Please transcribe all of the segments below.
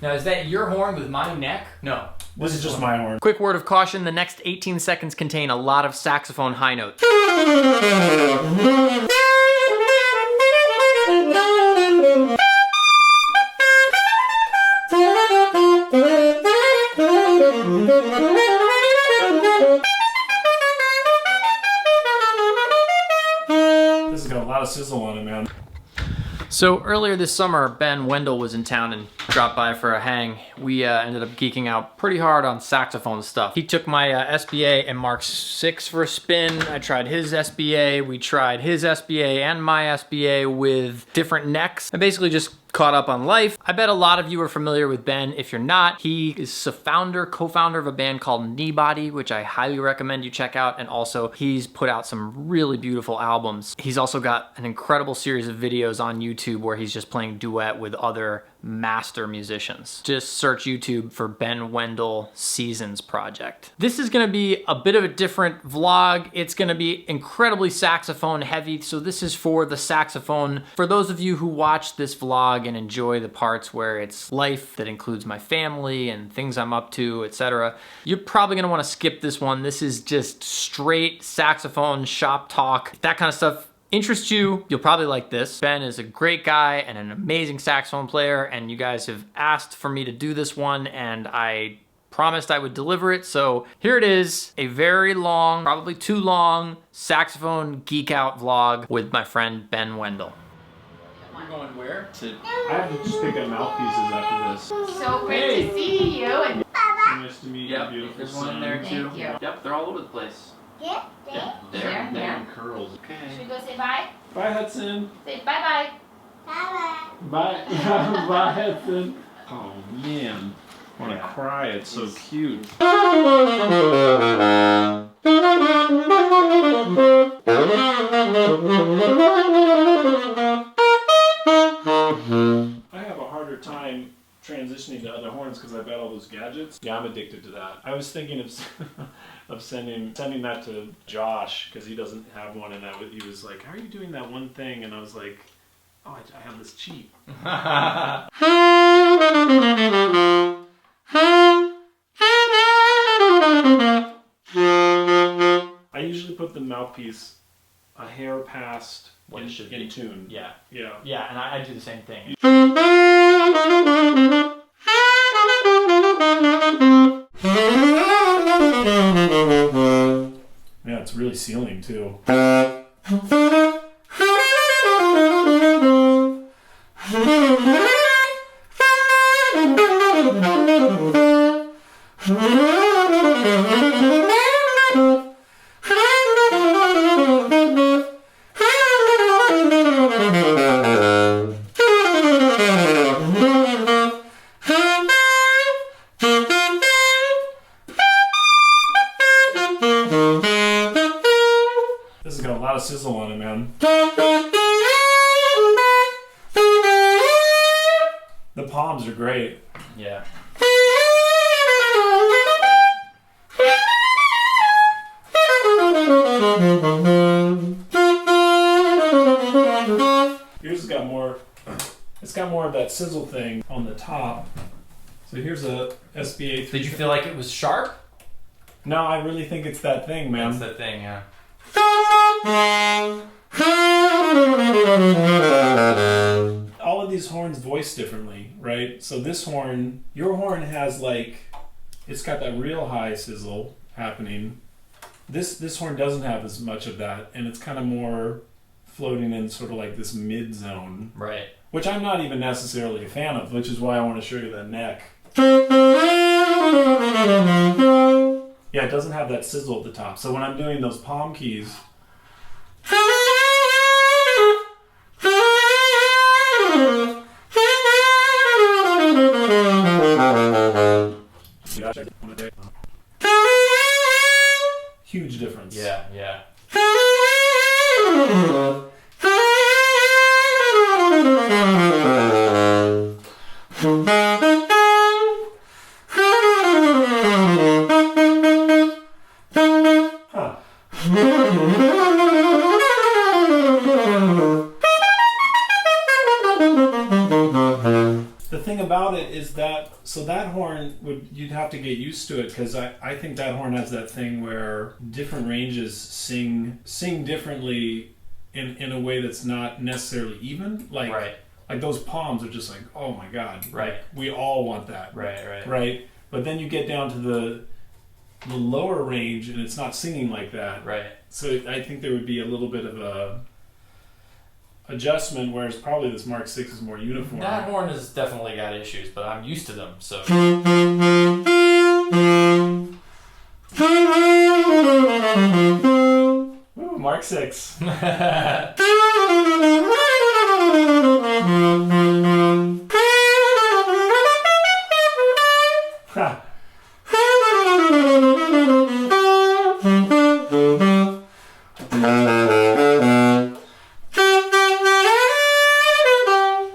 Now, is that your horn with my neck? No. This is just my horn. Quick word of caution, the next 18 seconds contain a lot of saxophone high notes. This has got a lot of sizzle on it, man. So earlier this summer, Ben Wendel was in town and dropped by for a hang. We ended up geeking out pretty hard on saxophone stuff. He took my SBA and Mark 6 for a spin. I tried his SBA. We tried his SBA and my SBA with different necks. I basically just caught up on life. I bet a lot of you are familiar with Ben. If you're not, he is a co-founder of a band called Kneebody, which I highly recommend you check out. And also he's put out some really beautiful albums. He's also got an incredible series of videos on YouTube where he's just playing duet with other master musicians. Just search YouTube for Ben Wendel Seasons Project. This is gonna be a bit of a different vlog. It's gonna be incredibly saxophone heavy, so this is for the saxophone. For those of you who watch this vlog and enjoy the parts where it's life that includes my family and things I'm up to, etc., you're probably gonna wanna skip this one. This is just straight saxophone shop talk. If that kind of stuff interests you, you'll probably like this. Ben is a great guy and an amazing saxophone player, and you guys have asked for me to do this one, and I promised I would deliver it, so here it is, a very long, probably too long, saxophone geek out vlog with my friend Ben Wendel. You're going where? I have to just pick up mouthpieces after this. So great to see you. And Nice to meet you, beautiful there's one in son. there too. Thank you. Yep, they're all over the place. yeah, There. Damn curls. Okay. Should we go say bye? Bye, Hudson. Say bye-bye. Bye. Bye, Hudson. Oh, man. I want to cry. It's so cute. I have a harder time transitioning to other horns because I've got all those gadgets. Yeah, I'm addicted to that. I was thinking of of sending that to Josh because he doesn't have one, and he was like, "How are you doing that one thing?" And I was like, "Oh, I have this cheat." I usually put the mouthpiece a hair past What it should in be. tune. Yeah. Yeah. Yeah, and I do the same thing. Yeah, it's really sealing too. This has got a lot of sizzle on it, man. The palms are great. Yeah. Yours has got more. It's got more of that sizzle thing on the top. So here's a SBA 3. Did you feel like it was sharp? No, I really think it's that thing, man. That's the thing, yeah. All of these horns voice differently, right? So this horn, your horn has like, it's got that real high sizzle happening. This horn doesn't have as much of that, and it's kind of more floating in sort of like this mid zone, Right. which I'm not even necessarily a fan of, which is why I want to show you that neck. Yeah, it doesn't have that sizzle at the top. So when I'm doing those palm keys, huge difference. Yeah, yeah. Huh. The thing about it is that so that horn you'd have to get used to it because I think that horn has that thing where different ranges sing differently in a way that's not necessarily even. Like those palms are just like, oh my god. Right. Like, we all want that. Right. But then you get down to the lower range and it's not singing like that. Right. So I think there would be a little bit of a adjustment, whereas probably this Mark 6 is more uniform. That horn has definitely got issues, but I'm used to them, so. Ooh, Mark 6.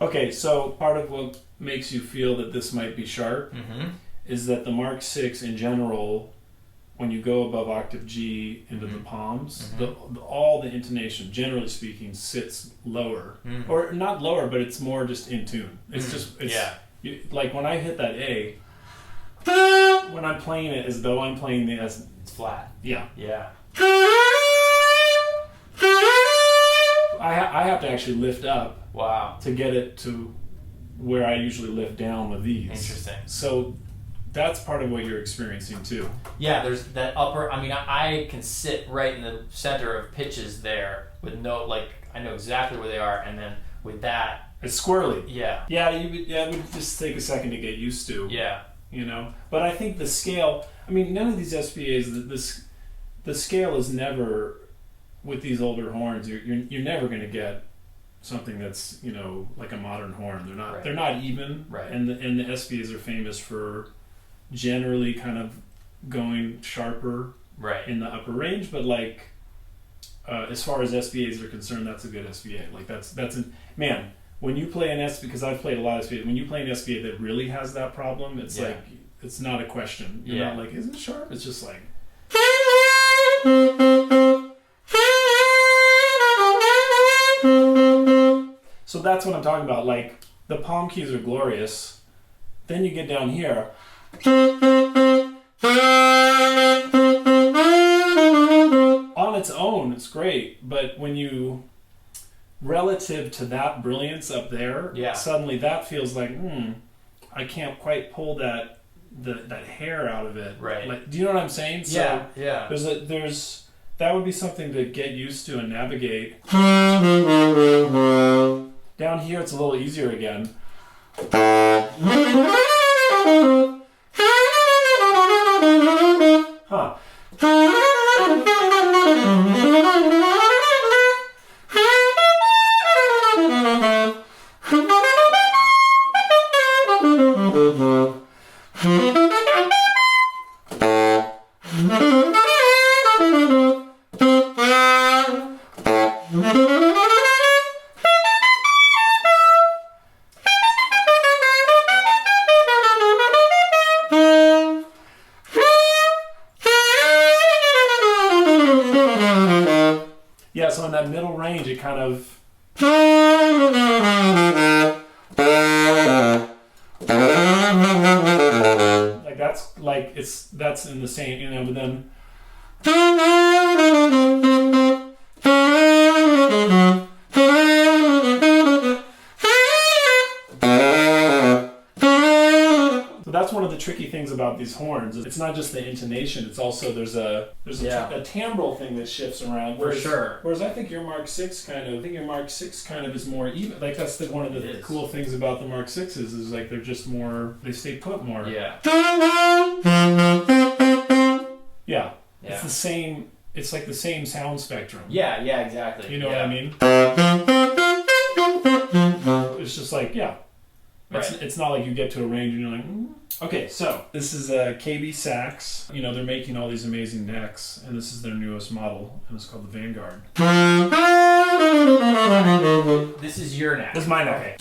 Okay, so part of what makes you feel that this might be sharp is that the Mark 6 in general, when you go above octave G into the palms, all the intonation, generally speaking, sits lower. Or not lower, but it's more just in tune. It's like when I hit that A, when I'm playing it as though I'm playing the S. It's flat. Yeah. Yeah. I have to actually lift up. Wow. To get it to where I usually lift down with these. Interesting. So that's part of what you're experiencing too. Yeah, there's that upper, I mean, I can sit right in the center of pitches there with no, like, I know exactly where they are, and then with that. It's squirrely. Yeah. Yeah, it would just take a second to get used to. Yeah. You know? But I think the scale, I mean, none of these SBAs, the scale is never, with these older horns, you're never going to get something that's, you know, like a modern horn. They're not even. Right. And the SBAs are famous for generally kind of going sharper in the upper range, but like as far as SBAs are concerned, that's a good SBA. Like that's man, when you play an SBA, because I've played a lot of SBA, when you play an SBA that really has that problem, it's like it's not a question. You're not like, is it sharp? It's just like so that's what I'm talking about. Like, the palm keys are glorious. Then you get down here. On its own, it's great. But when you, relative to that brilliance up there, suddenly that feels like, I can't quite pull that hair out of it. Right. Like, do you know what I'm saying? Yeah. So there's that would be something to get used to and navigate. Down here, it's a little easier again. Huh. Yeah, so in that middle range, it kind of... like that's in the same, you know, but then... That's one of the tricky things about these horns. It's not just the intonation; it's also there's a timbral thing that shifts around. For sure. Whereas I think your Mark 6 kind of is more even. Like that's one of the cool things about the Mark 6s is like they're just more. They stay put more. Yeah. Yeah. It's the same. It's like the same sound spectrum. Yeah. Exactly. You know what I mean? It's just like It's not like you get to a range and you're like, Okay, so this is a KB Sax. You know, they're making all these amazing necks, and this is their newest model, and it's called the Vanguard. This is your neck. This is my neck.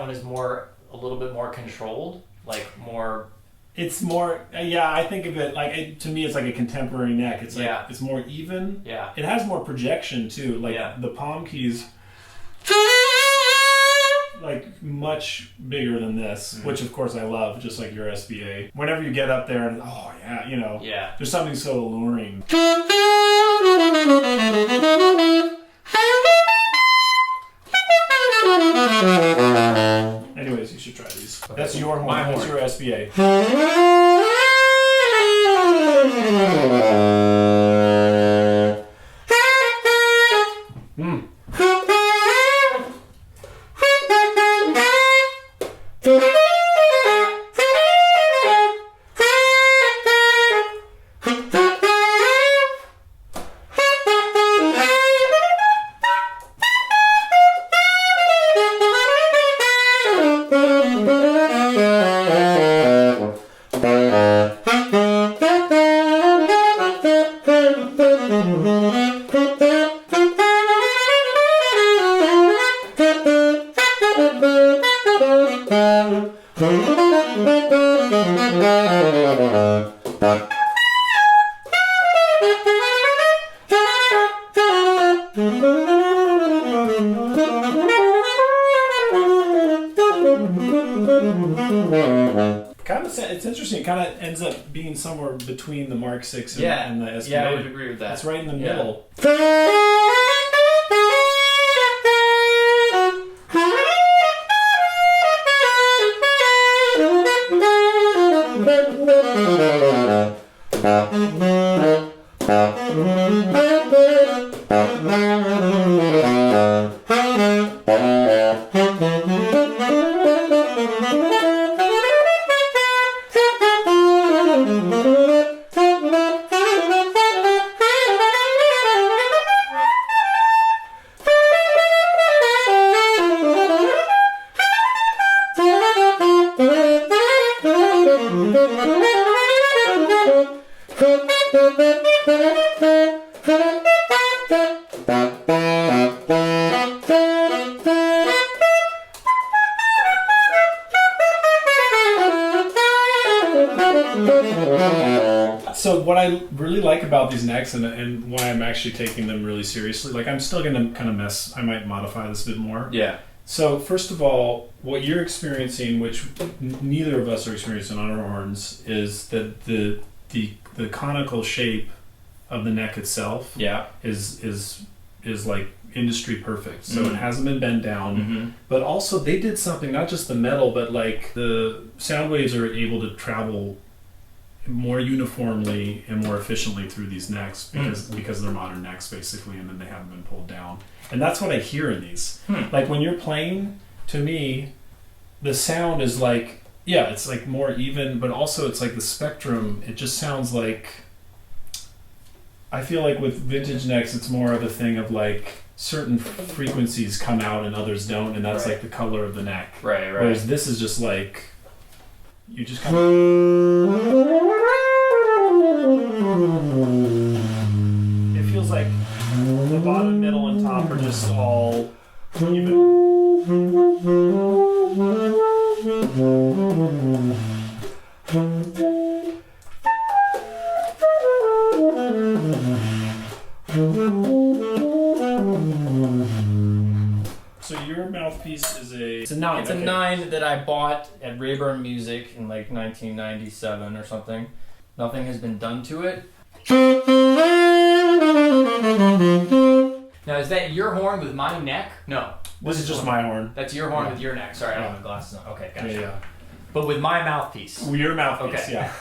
one is a little bit more controlled, like more. It's more, I think of it like, to me, it's like a contemporary neck. It's like, it's more even. Yeah. It has more projection too. Like the palm keys, like much bigger than this, which of course I love, just like your SBA. Whenever you get up there and, there's something so alluring. Anyways, you should try these. Okay. That's your horn. That's your SBA. It's interesting. It kind of ends up being somewhere between the Mark 6 and the SBA. Yeah, I would agree with that. It's right in the middle. So what I really like about these necks and why I'm actually taking them really seriously, like I'm still going to kind of I might modify this a bit more. Yeah. So first of all, what you're experiencing, which neither of us are experiencing on our horns, is that the conical shape of the neck itself is like industry perfect. So it hasn't been bent down, but also they did something, not just the metal, but like the sound waves are able to travel more uniformly and more efficiently through these necks because they're modern necks basically, and then they haven't been pulled down. And that's what I hear in these. Like when you're playing, to me, the sound is like, it's like more even, but also it's like the spectrum, it just sounds like, I feel like with vintage necks, it's more of a thing of like certain frequencies come out and others don't, and that's like the color of the neck. Right. Whereas this is just like, you just kind of... It feels like the bottom, middle, and top are just all even. So your mouthpiece is it's a 9. It's a 9 that I bought at Rayburn Music in like 1997 or something. Nothing has been done to it. Now, is that your horn with my neck? No. This is just my horn. That's your horn with your neck. Sorry, I don't have glasses on. Okay, gotcha. Yeah. But with my mouthpiece. Well, your mouthpiece, okay. Yeah.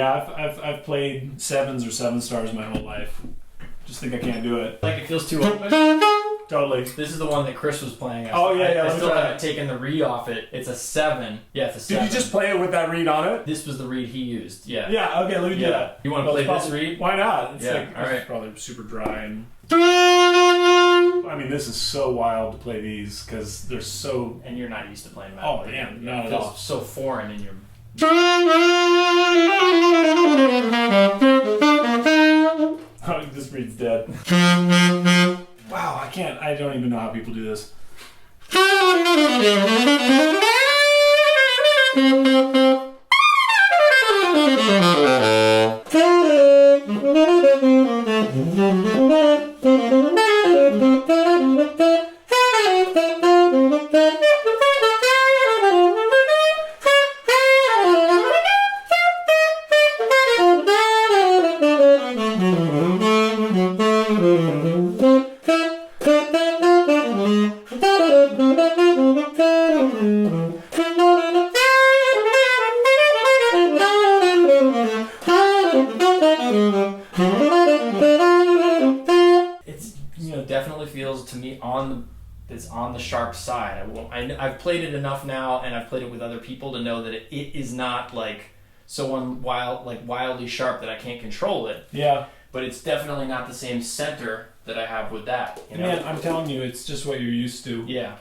Yeah, I've played sevens or 7 stars my whole life. Just think I can't do it. Like it feels too open. Totally. This is the one that Chris was playing. Oh, yeah, I let me still try haven't it. taken the reed off it. It's a 7. Yeah, it's a 7. Did you just play it with that reed on it? This was the reed he used. Yeah. Yeah, okay, let me do that. You want to Well, play it's this probably- reed? Why not? It's Yeah, like, all right. It's probably super dry. And I mean, this is so wild to play these because they're so... And you're not used to playing metal. Oh, yeah, not It at feels all. so foreign in your... Oh, this reed's dead. Wow, I don't even know how people do this. It's, definitely feels to me it's on the sharp side. I've played it enough now, and I've played it with other people to know that it is not like wildly sharp that I can't control it. Yeah. But it's definitely not the same center that I have with that. You know? Man, I'm telling you, it's just what you're used to. Yeah.